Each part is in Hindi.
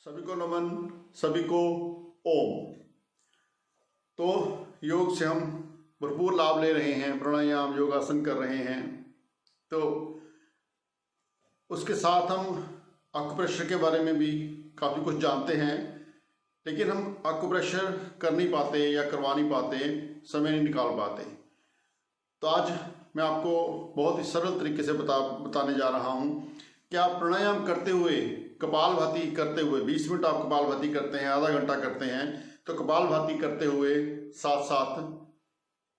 सभी को नमन, सभी को ओम। तो योग से हम भरपूर लाभ ले रहे हैं, प्राणायाम योगासन कर रहे हैं। तो उसके साथ हम आकुप्रेशर के बारे में भी काफ़ी कुछ जानते हैं, लेकिन हम आकुप्रेशर कर नहीं पाते या करवा नहीं पाते, समय नहीं निकाल पाते। तो आज मैं आपको बहुत ही सरल तरीके से बताने जा रहा हूँ कि आप प्राणायाम करते हुए, कपालभाति करते हुए 20 मिनट आप कपालभाति करते हैं, आधा घंटा करते हैं, तो कपालभाति करते हुए साथ साथ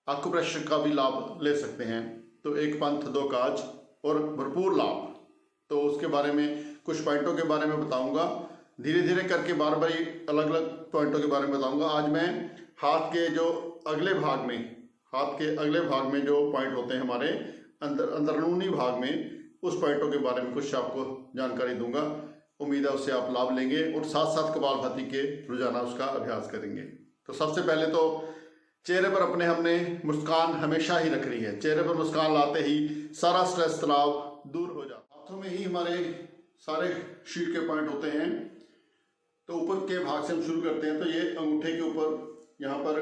आकुप्रेशर का भी लाभ ले सकते हैं। तो एक पंथ दो काज और भरपूर लाभ। तो उसके बारे में कुछ पॉइंटों के बारे में बताऊंगा, धीरे धीरे करके बार बार अलग अलग पॉइंटों के बारे में बताऊंगा। आज मैं हाथ के अगले भाग में जो पॉइंट होते हैं हमारे अंदरूनी भाग में, उस पॉइंटों के बारे में कुछ आपको जानकारी दूंगा। उम्मीद है उससे आप लाभ लेंगे और साथ साथ कपालभाति के रोजाना उसका अभ्यास करेंगे। तो सबसे पहले तो चेहरे पर हमने मुस्कान हमेशा ही रखनी है। चेहरे पर मुस्कान लाते ही सारा स्ट्रेस तनाव दूर हो जाता है। हाथों में ही हमारे सारे शीट के पॉइंट होते हैं। तो ऊपर के भाग से हम शुरू करते हैं। तो ये अंगूठे के ऊपर, यहाँ पर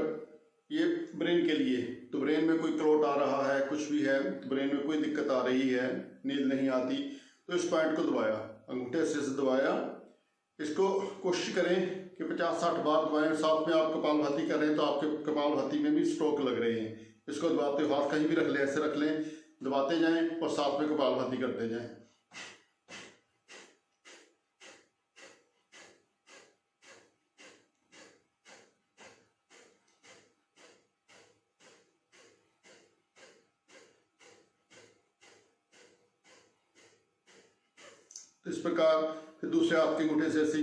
ये ब्रेन के लिए, तो ब्रेन में कोई क्लोट आ रहा है, कुछ भी है, तो ब्रेन में कोई दिक्कत आ रही है, नींद नहीं आती, तो इस पॉइंट को दबाया, अंगूठे से दबाया। इसको कोशिश करें कि 50-60 बार दबाएं। साथ में आप कपालभाति कर रहे हैं तो आपके कपालभाति में भी स्ट्रोक लग रहे हैं। इसको दबाते हुए हाथ कहीं भी रख लें, ऐसे रख लें, दबाते जाएं और साथ में कपालभाति करते जाएं। तो इस प्रकार फिर दूसरे हाथ के अंगूठे से ऐसे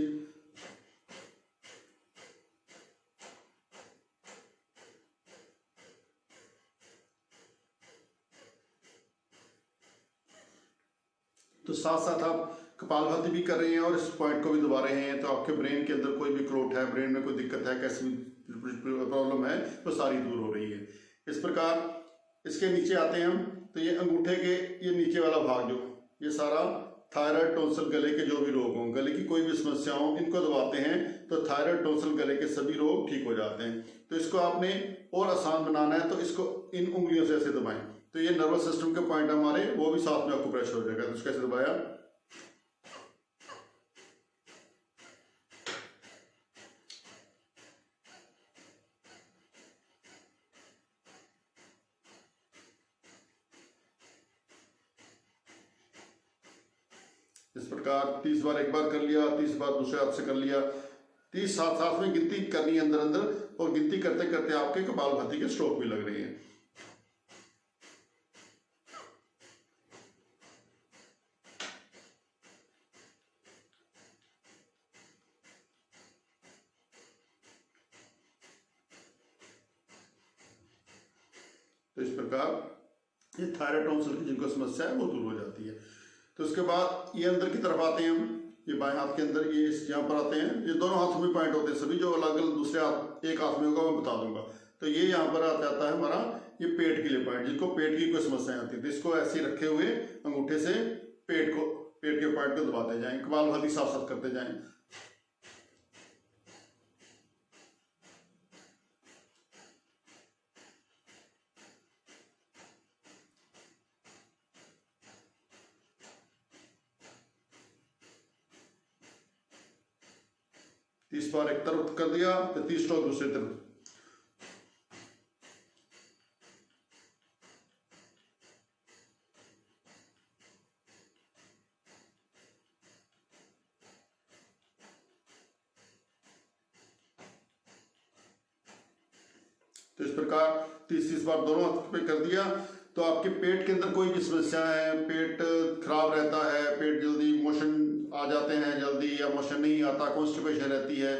तो साथ साथ आप कपालभाति भी कर रहे हैं और इस पॉइंट को भी दबा रहे हैं। तो आपके ब्रेन के अंदर कोई भी क्लोट है, ब्रेन में कोई दिक्कत है, कैसी भी प्रॉब्लम है, वो सारी दूर हो रही है। इस प्रकार इसके नीचे आते हैं हम। तो ये अंगूठे के ये नीचे वाला भाग, ये सारा थायराइड, टॉन्सिल, गले के जो भी रोग हों, गले की कोई भी समस्या हो, इनको दबाते हैं तो थायराइड, टॉन्सिल, गले के सभी रोग ठीक हो जाते हैं। तो इसको आपने और आसान बनाना है, तो इसको इन उंगलियों से ऐसे दबाएं। तो ये नर्वस सिस्टम के पॉइंट हमारे, वो भी साथ में आपको प्रेशर हो जाएगा। तो इसको ऐसे दबाया, इस प्रकार 30 बार एक बार कर लिया, 30 बार दूसरे हाथ से कर लिया। 30 साथ साथ में गिनती करनी है अंदर अंदर, और गिनती करते करते आपके कपालभाति के स्ट्रोक भी लग रहे हैं। तो इस प्रकार ये थायराइड, टॉन्सिल की जिनको समस्या है वो दूर हो जाती है। तो उसके बाद ये अंदर की तरफ आते हैं हम। ये बाएं हाथ के अंदर, ये यहाँ पर आते हैं। ये दोनों हाथों में पॉइंट होते हैं सभी, जो अलग अलग दूसरे हाथ एक हाथ में होगा मैं बता दूंगा। तो ये यहाँ पर आता है हमारा ये पेट के लिए पॉइंट, जिसको पेट की कोई समस्या आती है। तो इसको ऐसे रखे हुए अंगूठे से पेट के पॉइंट को दबाते जाएं, कपालभाति साथ साथ करते जाएं। तीस बार एक तरफ कर दिया, तो 30 स्ट्रोक दूसरी तरफ। तो इस प्रकार 30 बार दोनों हाथ पे कर दिया। तो आपके पेट के अंदर कोई भी समस्या है, पेट खराब रहता है, पेट जल्दी मोशन आ जाते हैं जल्दी, या मोशन नहीं आता, कॉन्स्टिपेशन रहती है,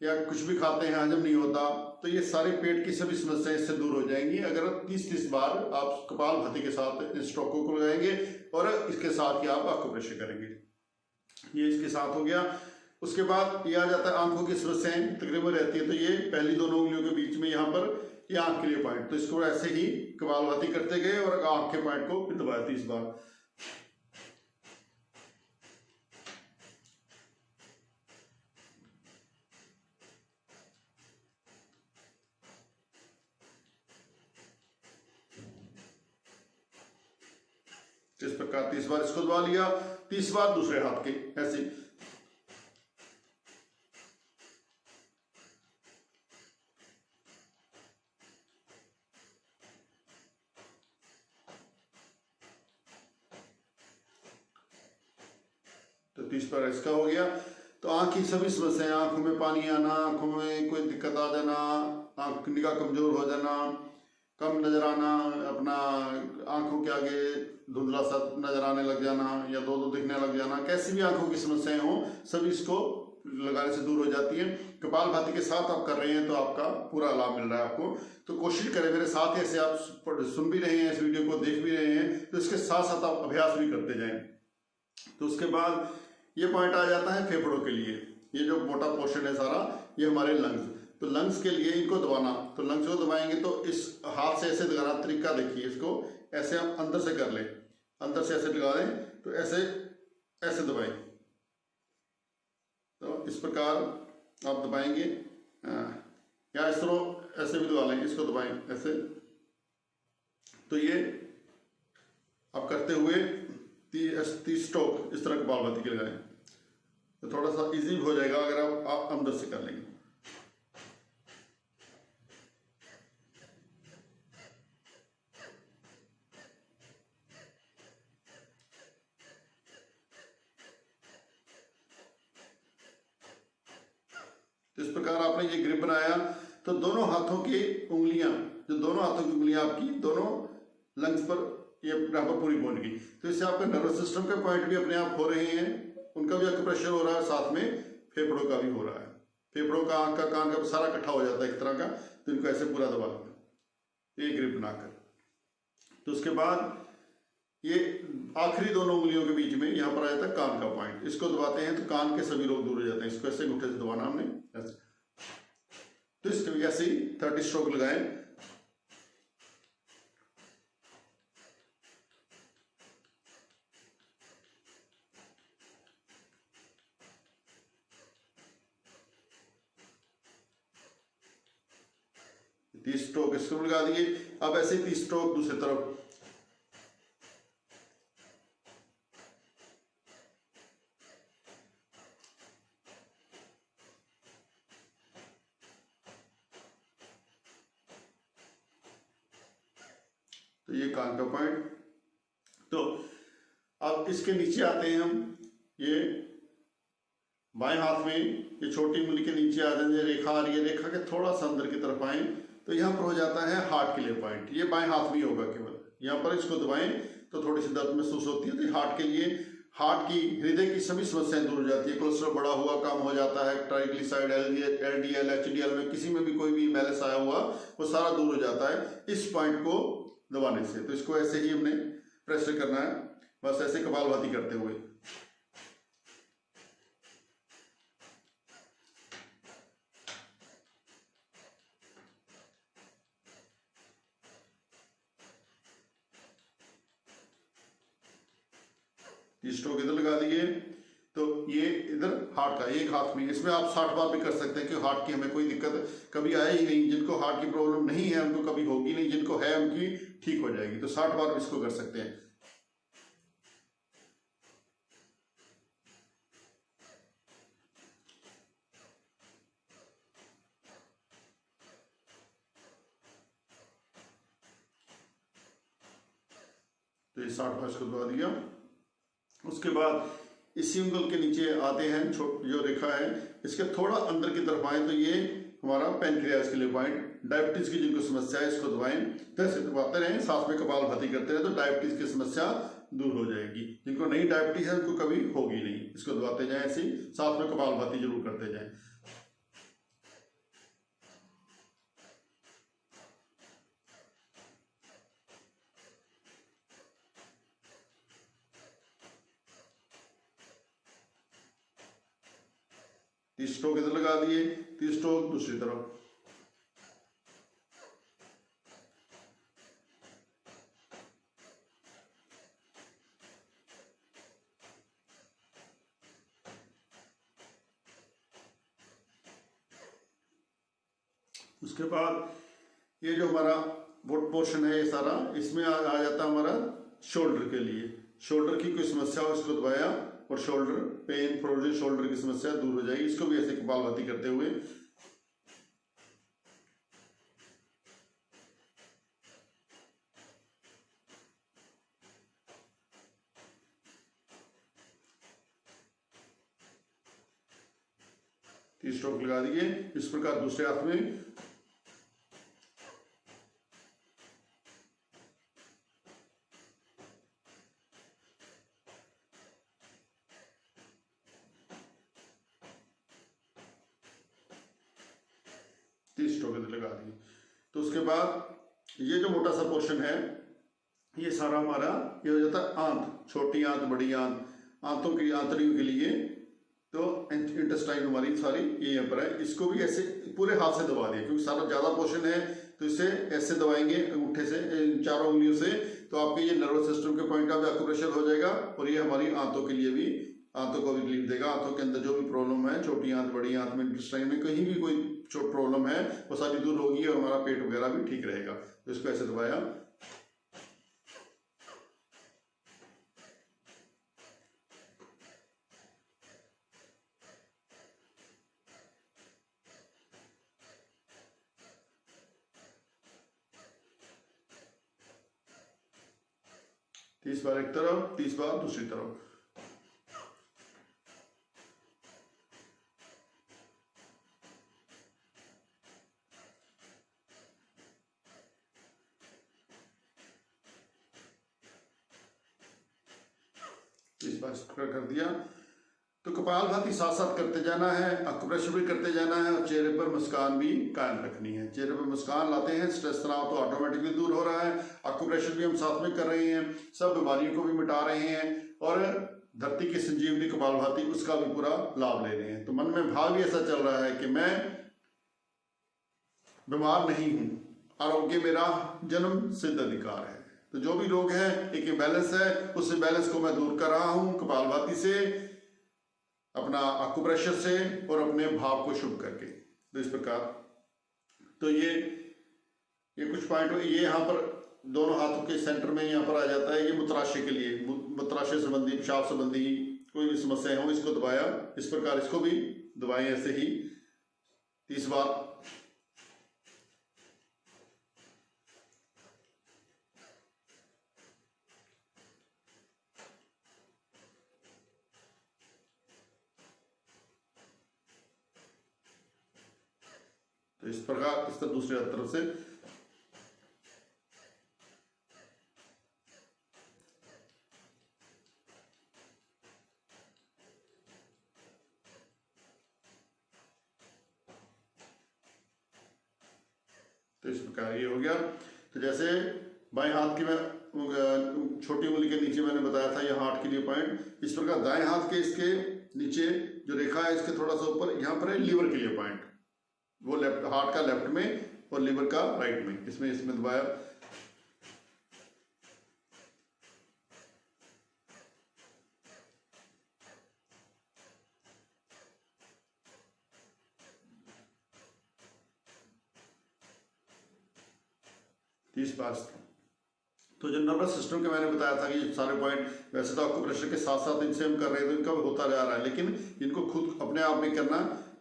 या कुछ भी खाते हैं हजम नहीं होता, तो ये सारे पेट की सभी समस्याएं इससे दूर हो जाएंगी अगर 30 बार आप कपालभाति के साथ इस स्ट्रोकों को लगाएंगे और इसके साथ ही आप आकुप्रेशर करेंगे। ये इसके साथ हो गया। उसके बाद ये आ जाता है आंखों की समस्याएं तकरीबन रहती है। तो ये पहली दोनों उंगलियों के बीच में यहाँ पर ये आंख के लिए पॉइंट, तो इसको ऐसे ही कपालभाति करते गए और आंख के पॉइंट को दबाया 30 बार। इस प्रकार 30 बार इसको दबा लिया, 30 बार दूसरे हाथ के, ऐसे। तो 30 बार इसका हो गया। तो आँख की सभी समस्याएं, आंखों में पानी आना, आंखों में कोई दिक्कत आ जाना, आँख निगाह कमजोर हो जाना, कम नजर आना, अपना आंखों के आगे धुंधला सा नजर आने लग जाना या दो दो दिखने लग जाना, कैसी भी आंखों की समस्याएं हो सभी इसको लगाने से दूर हो जाती है। कपालभाति के साथ आप कर रहे हैं तो आपका पूरा लाभ मिल रहा है आपको। तो कोशिश करें मेरे साथ, ऐसे आप सुन भी रहे हैं, इस वीडियो को देख भी रहे हैं, तो इसके साथ साथ आप अभ्यास भी करते जाएं। तो उसके बाद ये पॉइंट आ जाता है फेफड़ों के लिए। ये जो मोटा पोर्शन है सारा, ये हमारे लंग्स। तो लंग्स के लिए इनको दबाना, तो लंग्स को दबाएंगे तो इस हाथ से ऐसे दबाना, तरीका देखिए, इसको ऐसे आप अंदर से कर लें, अंदर से ऐसे लगा दें, तो ऐसे ऐसे दबाएं। तो इस प्रकार आप दबाएंगे, या इस तरह ऐसे भी दबा लें, इसको दबाएं ऐसे। तो ये आप करते हुए 30 स्ट्रोक इस तरह कपालभाति के लगाएं, तो थोड़ा सा इजी हो जाएगा अगर आप अंदर से कर लेंगे। तो इस प्रकार आपने ये ग्रिप बनाया, तो दोनों हाथों की उंगलियां, जो दोनों हाथों की उंगलियां आपकी दोनों लंग्स पर ये यहाँ पर पूरी पहुंच गई। तो इससे आपका नर्वस सिस्टम के पॉइंट भी अपने आप हो रहे हैं, उनका भी एक्यूप्रेशर हो रहा है, साथ में फेफड़ों का भी हो रहा है। फेफड़ों का, आंख का, कान का सारा इकट्ठा हो जाता है एक तरह का। तो इनको ऐसे पूरा दबा लेना, ये ग्रिप बनाकर। तो उसके बाद ये आखिरी दोनों उंगलियों के बीच में यहाँ पर आ जाता है कान का पॉइंट, इसको दबाते हैं तो कान के सभी रोग दूर हो जाते हैं। इसको ऐसे अंगूठे से दबाना हमने ऐसे। तो इसके ऐसे ही 30 स्ट्रोक लगाएं। तो 30 स्ट्रोक इसको लगा दिए। अब ऐसे 30 स्ट्रोक दूसरी तरफ। तो ये कान का पॉइंट। तो अब इसके नीचे आते हैं हम, ये बाएं हाथ में ये छोटी उंगली के नीचे आ जाए, रेखा आ रही है, रेखा के थोड़ा सा अंदर की तरफ आए तो यहाँ पर हो जाता है हार्ट के लिए पॉइंट। ये बाएं हाथ में होगा केवल, यहाँ पर इसको दबाएं तो थोड़ी सी दर्द महसूस होती है। तो हार्ट के लिए, हार्ट की, हृदय की सभी समस्याएं दूर हो जाती है। कोलेस्ट्रॉल बढ़ा हुआ कम हो जाता है, ट्राइग्लिसराइड, एलडीएल, एचडीएल में किसी में भी कोई भी मैलेस आया हुआ वो सारा दूर हो जाता है इस पॉइंट को दबाने से। तो इसको ऐसे ही हमने प्रेशर करना है, बस ऐसे कपालभाति करते हुए। स्ट्रोक इधर लगा दिए, तो ये इधर हार्ट का एक हाथ में, इसमें आप 60 बार भी कर सकते हैं कि हार्ट की हमें कोई दिक्कत कभी आए ही नहीं। जिनको हार्ट की प्रॉब्लम नहीं है उनको कभी होगी नहीं, जिनको है उनकी ठीक हो जाएगी। तो 60 बार इसको कर सकते हैं। तो ये 60 बार इसको दबा दिया। उसके बाद इसी उंगल के नीचे आते हैं, जो रेखा है इसके थोड़ा अंदर की तरफ आए तो ये हमारा पैनक्रियाज के लिए पॉइंट। डायबिटीज की जिनको समस्या है इसको दबाएं, जैसे दबाते रहें, साथ में कपालभाति करते रहे, तो डायबिटीज की समस्या दूर हो जाएगी। जिनको नहीं डायबिटीज है उनको कभी होगी नहीं। इसको दबाते जाएं, ऐसे साथ में कपालभाति जरूर करते जाएं। तीस स्ट्रोक इधर लगा दिए, 30 स्ट्रोक दूसरी तरफ। उसके बाद ये जो हमारा वोट पोर्शन है ये सारा, इसमें आ जाता है हमारा शोल्डर के लिए। शोल्डर की कोई समस्या हो इसको दबाया और शोल्डर पेन, फ्रोजन शोल्डर की समस्या दूर हो जाएगी। इसको भी ऐसे कपालभाति करते हुए स्ट्रोक लगा दिए। इस प्रकार दूसरे हाथ में स्ट्रोक लगा दिए। तो उसके बाद ये जो मोटा सा पोर्शन है ये सारा हमारा ये हो जाता है आंत, छोटी आंत, बड़ी आंत, आंतों की आंतड़ियों के लिए। तो इंटेस्टाइन हमारी सारी ये यहाँ पर है। इसको भी ऐसे पूरे हाथ से दबा दिया क्योंकि सारा ज़्यादा पोर्शन है, तो इसे ऐसे दबाएंगे अंगूठे से, चारों उंगलियों से, तो आपके ये नर्वस सिस्टम के पॉइंट का भी एक्यूप्रेशर हो जाएगा और ये हमारी आंतों के लिए भी, आंतों को भी रिलीफ देगा। आंतों के अंदर जो भी प्रॉब्लम है, छोटी आंत, बड़ी आंत में, इंटेस्टाइन में कहीं भी कोई छोटी प्रॉब्लम है वो सारी दूर होगी और हमारा पेट वगैरह भी ठीक रहेगा। तो इसको ऐसे दबाया। तीस बार एक तरफ, 30 बार दूसरी तरफ। इस बार कर दिया। तो कपालभाति साथ साथ करते जाना है, एक्यूप्रेशर भी करते जाना है और चेहरे पर मुस्कान भी कायम रखनी है। चेहरे पर मुस्कान लाते हैं, स्ट्रेस तनाव तो ऑटोमेटिकली दूर हो रहा है। एक्यूप्रेशर भी हम साथ में कर रहे हैं, सब बीमारियों को भी मिटा रहे हैं और धरती की संजीवनी कपालभाति उसका भी पूरा लाभ ले रहे हैं। तो मन में भाव भी ऐसा चल रहा है कि मैं बीमार नहीं हूं, आरोग्य मेरा जन्म सिद्ध अधिकार है। तो जो भी रोग है, एक इम्बैलेंस है, उस इम्बैलेंस को मैं दूर कर रहा हूं कपालभाति से, अपना एक्यूप्रेशर से और अपने भाव को शुभ करके। तो इस प्रकार तो ये कुछ पॉइंट, ये यहाँ पर दोनों हाथों के सेंटर में यहाँ पर आ जाता है। ये मूत्राशय के लिए, मूत्राशय संबंधी, पेशाब संबंधी कोई भी समस्या हो, इसको दबाया। इस प्रकार इसको भी दबाएं ऐसे ही 30 बार। तो इस प्रकार इस तरह दूसरी तरफ से तो इस प्रकार ये हो गया। तो जैसे बाएं हाथ की मैं छोटी उंगली के नीचे मैंने बताया था ये हार्ट के लिए पॉइंट, इस प्रकार दाएं हाथ के इसके नीचे जो रेखा है इसके थोड़ा सा ऊपर यहाँ पर है लीवर के लिए पॉइंट, वो लेफ्ट हार्ट का लेफ्ट में और लीवर का राइट में, इसमें दबाया। तीस बार। तो जो नर्वस सिस्टम के मैंने बताया था कि ये सारे पॉइंट वैसे तो एक्यूप्रेशर के साथ साथ इनसे हम कर रहे हैं तो इनका होता जा रहा है, लेकिन इनको खुद अपने आप में करना।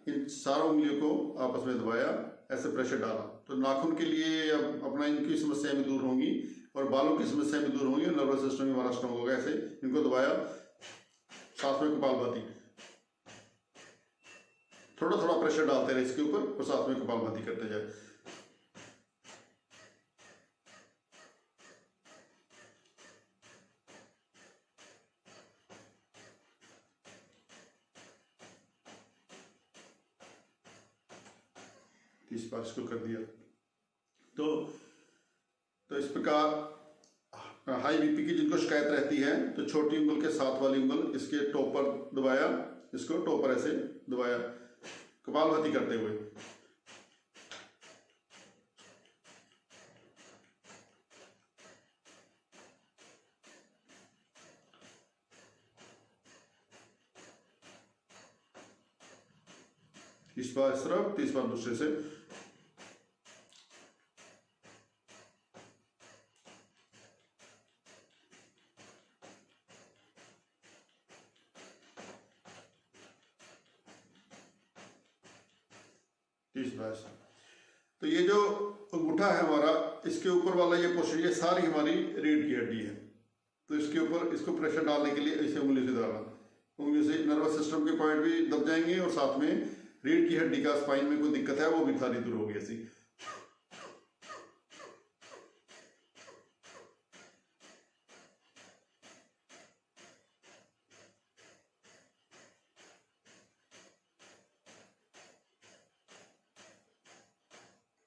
इन सारों उंगलियों को आपस में दबाया, ऐसे प्रेशर डाला, तो नाखून के लिए अपना इनकी समस्याएं भी दूर होंगी और बालों की समस्याएं भी दूर होंगी और नर्वस सिस्टम भी हमारा स्ट्रॉन्ग होगा। ऐसे इनको दबाया, साथ में कपालभाति, थोड़ा थोड़ा प्रेशर डालते रहे इसके ऊपर और साथ में कपालभाति करते जाए। इस बार इसको कर दिया। तो इस प्रकार हाई बीपी की जिनको शिकायत रहती है तो छोटी उंगल के साथ वाली उंगल इसके टॉप पर दबाया, इसको टॉप पर ऐसे दबाया कपालभाति करते हुए। इस बार इस तरफ, 30 बार दूसरे से। 30 22। तो ये जो अंगूठा है हमारा, इसके ऊपर वाला ये पोर्शन, ये सारी हमारी रीढ़ की हड्डी है। तो इसके ऊपर इसको प्रेशर डालने के लिए इसे उंगली से डालना, उंगली से नर्वस सिस्टम के पॉइंट भी दब जाएंगे और साथ में रीढ़ की हड्डी का स्पाइन में कोई दिक्कत है वो भी सारी दूर होगी ऐसी।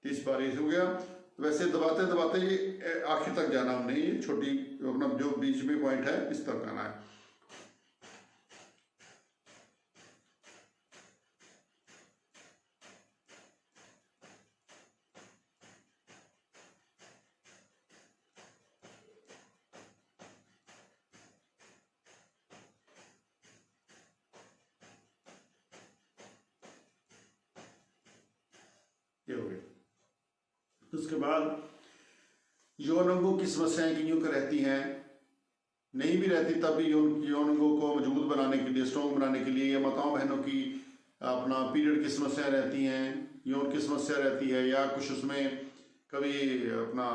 इस बार ये हो गया। तो वैसे दबाते दबाते ये आखिर तक जाना हमने, ये छोटी अपना जो बीच में पॉइंट है इस तक आना है। ये हो गया। उसके बाद यौन अंगों की समस्याएं किन्हीं को रहती हैं, नहीं भी रहती तब भी यौन अंगों को मजबूत बनाने के लिए, स्ट्रॉन्ग बनाने के लिए, या माताओं बहनों की अपना पीरियड की समस्या रहती हैं, यौन की समस्या रहती है, या कुछ उसमें कभी अपना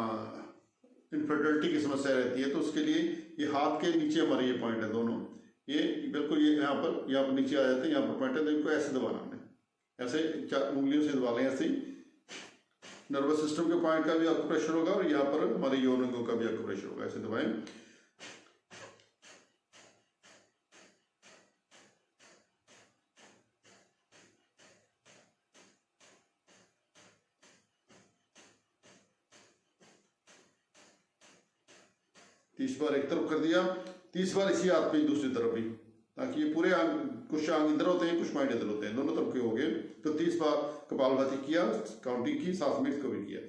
इनफर्टिलिटी की समस्या रहती है, तो उसके लिए ये हाथ के नीचे हमारे ये पॉइंट है दोनों, ये बिल्कुल ये यहाँ पर नीचे आ जाते हैं, यहाँ पर पॉइंट है। तो इनको ऐसे दबाना हमने, ऐसे 4 उंगलियों से दबा लें ऐसे ही। नर्वस सिस्टम के पॉइंट का भी आपको प्रेशर होगा और यहाँ पर हमारे यौन अंगों का भी आपको प्रेशर होगा, ऐसे दबाएं। तीस बार एक तरफ कर दिया, 30 बार इसी हाथ पे दूसरी तरफ भी, ताकि ये पूरे कुछ अंग इधर होते हैं, कुछ पॉइंट इधर होते हैं, दोनों तरफ के हो गए। तो 30 बार कपालभाति किया, काउंटिंग की, साथ में इसको भी किया।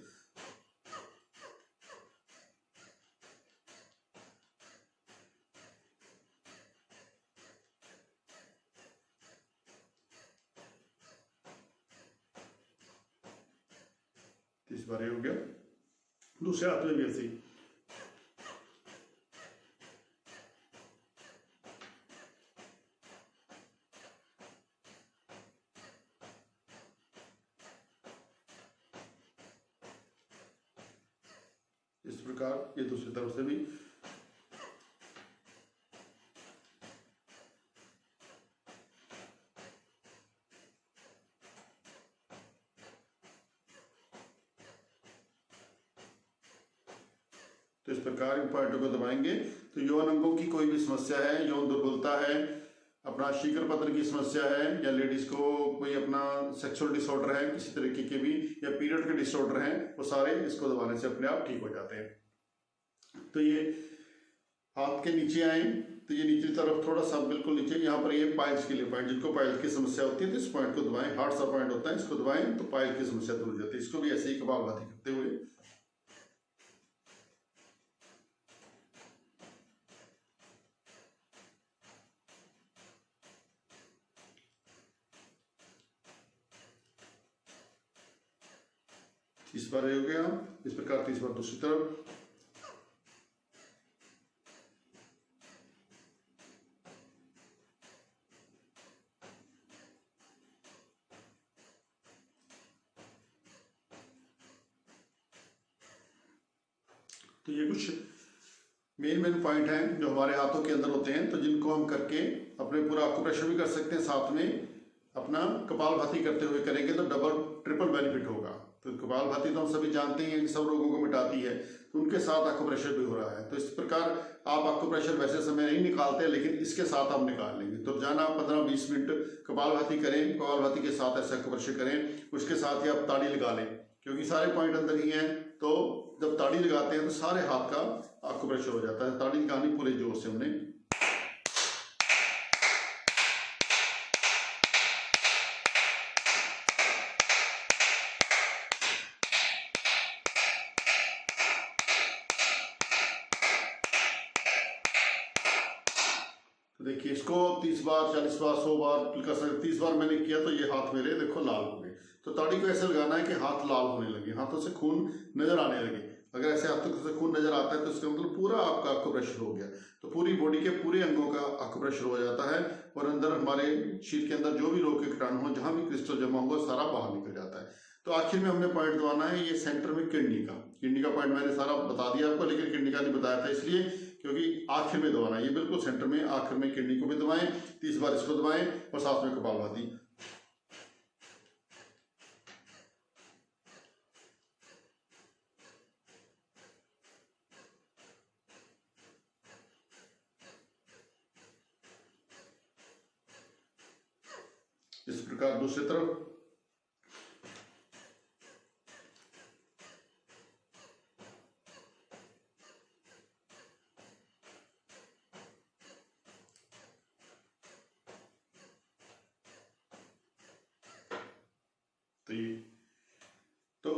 इस बार ये हो गया। दूसरे हाथ में भी ऐसे ही। इस प्रकार ये दूसरी तरफ से भी। तो इस प्रकार इन पॉइंटों को दबाएंगे तो यौन अंगों की कोई भी समस्या है, यौन दुर्बलता है, अपना शीकर पत्र की समस्या है, या लेडीज को कोई अपना सेक्सुअल डिसऑर्डर है किसी तरीके के भी, या पीरियड के डिसऑर्डर हैं, वो सारे इसको दबाने से अपने आप ठीक हो जाते हैं। तो ये हाथ के नीचे आए तो ये नीचे तरफ थोड़ा सा बिल्कुल नीचे, यहाँ पर ये पाइल्स के लिए पॉइंट, जिनको पाइल्स की समस्या होती है तो इस पॉइंट को दबाएं, हार्ड सा पॉइंट होता है, इसको दबाएं तो पाइल्स की समस्या दूर हो जाती है। इसको भी ऐसे ही कपालभाति करते हुए इस बार हो गया। इस प्रकार 30 बार दूसरी तरफ। तो ये कुछ मेन पॉइंट हैं जो हमारे हाथों के अंदर होते हैं, तो जिनको हम करके अपने पूरा आकुप्रेशर भी कर सकते हैं, साथ में अपना कपालभाति करते हुए करेंगे तो डबल ट्रिपल बेनिफिट होगा। तो कपालभाति तो हम सभी जानते हैं कि सब रोगों को मिटाती है, तो उनके साथ आकुप्रेशर भी हो रहा है। तो इस प्रकार आप आकुप्रेशर वैसे समय नहीं निकालते, लेकिन इसके साथ आप निकाल लेंगे। तो जाना 15-20 मिनट कपालभाति करें, कपालभाति के साथ ऐसा आकुप्रेशर करें, उसके साथ ही आप ताड़ी लगा लें, क्योंकि सारे पॉइंट अंदर ही हैं। तो जब ताड़ी लगाते हैं तो सारे हाथ का आकुप्रेशर हो जाता है। ताड़ी लगानी पूरे जोर से हमने। तो देखिए इसको 30 बार, 40 बार, 100 बार कर सकते। 30 बार मैंने किया तो ये हाथ मेरे देखो लाल हो गए। तो ताड़ी को ऐसे लगाना है कि हाथ लाल होने लगे, हाथों से खून नजर आने लगे। अगर ऐसे हाथों से खून नजर आता है तो इसका मतलब पूरा आपका आकुप्रेशर हो गया। तो पूरी बॉडी के पूरे अंगों का आकुप्रेशर हो जाता है और अंदर हमारे शरीर के अंदर जो भी रोग के कीटाणु हो, जहां भी क्रिस्टल जमा होगा, सारा बाहर निकल जाता है। तो आखिर में हमने पॉइंट दबाना है ये सेंटर में किडनी का पॉइंट मैंने सारा बता दिया आपको, लेकिन किडनी का नहीं बताया था इसलिए क्योंकि आखिर में दबाना है, ये बिल्कुल सेंटर में आखिर में किडनी को भी दबाएं, 30 बार इसको दबाएं और साथ में कपालभाति। इस प्रकार दूसरी तरफ। तो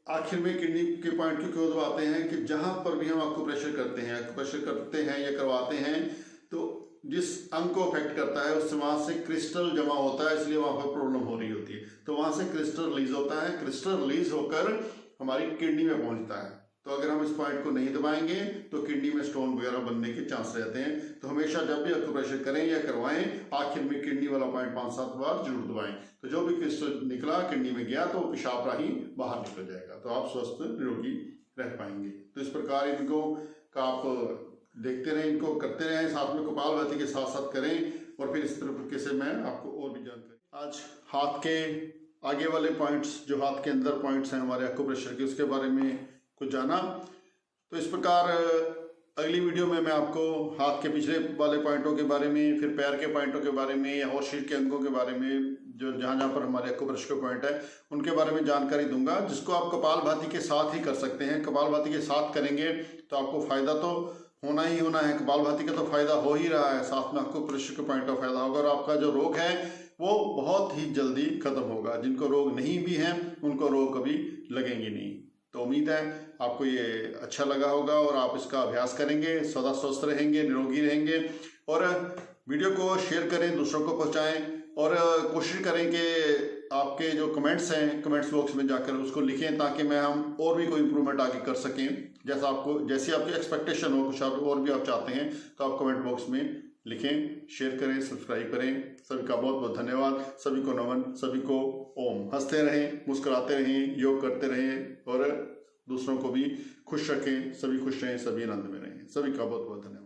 आखिर में किडनी के पॉइंट को क्यों दबाते हैं कि जहां पर भी हम एक्यूप्रेशर करते हैं या करवाते हैं तो जिस अंग को अफेक्ट करता है उससे वहां से क्रिस्टल जमा होता है, इसलिए वहां पर प्रॉब्लम हो रही होती है। तो वहां से क्रिस्टल रिलीज होता है, क्रिस्टल रिलीज होकर हमारी किडनी में पहुंचता है। तो अगर हम इस पॉइंट को नहीं दबाएंगे तो किडनी में स्टोन वगैरह बनने के चांस रहते हैं। तो हमेशा जब भी एक्यूप्रेशर करें या करवाएं आखिर में किडनी वाला पॉइंट 5-7 बार जरूर दबाएं। तो जो भी क्रिस्टल निकला किडनी में गया तो पेशाब राही बाहर निकल जाएगा, तो आप स्वस्थ निरोगी रह पाएंगे। तो इस प्रकार इनको का आप देखते रहें, इनको करते रहें, साथ में कपालभाति के साथ साथ करें और फिर इस तरीके से मैं आपको और भी जानकारी। आज हाथ के आगे वाले पॉइंट्स, जो हाथ के अंदर पॉइंट्स हैं हमारे एक्यूप्रेशर के, उसके बारे में कुछ जाना। तो इस प्रकार अगली वीडियो में मैं आपको हाथ के पिछले वाले पॉइंटों के बारे में, फिर पैर के पॉइंटों के बारे में या और शरीर के अंगों के बारे में, जो जहाँ पर हमारे एक्यूप्रेशर के पॉइंट है उनके बारे में जानकारी दूंगा, जिसको आप कपालभाति के साथ ही कर सकते हैं। कपालभाति के साथ करेंगे तो आपको फायदा तो होना ही होना है, कपालभाति का तो फायदा हो ही रहा है, साथ में आपको एक्यूप्रेशर के पॉइंट का फायदा होगा और आपका जो रोग है वो बहुत ही जल्दी खत्म होगा। जिनको रोग नहीं भी हैं उनको रोग कभी लगेंगे नहीं। तो उम्मीद है आपको ये अच्छा लगा होगा और आप इसका अभ्यास करेंगे, सदा स्वस्थ रहेंगे, निरोगी रहेंगे। और वीडियो को शेयर करें, दूसरों को पहुंचाएं और कोशिश करें कि आपके जो कमेंट्स हैं कमेंट्स बॉक्स में जाकर उसको लिखें, ताकि हम और भी कोई इम्प्रूवमेंट आगे कर सकें। जैसी आपकी एक्सपेक्टेशन हो, कुछ और भी आप चाहते हैं तो आप कमेंट बॉक्स में लिखें, शेयर करें, सब्सक्राइब करें। सभी का बहुत बहुत धन्यवाद, सभी को नमन, सभी को ओम। हंसते रहें, मुस्कुराते रहें, योग करते रहें और दूसरों को भी खुश रखें। सभी खुश रहें, सभी आनंद में रहें। सभी का बहुत बहुत धन्यवाद।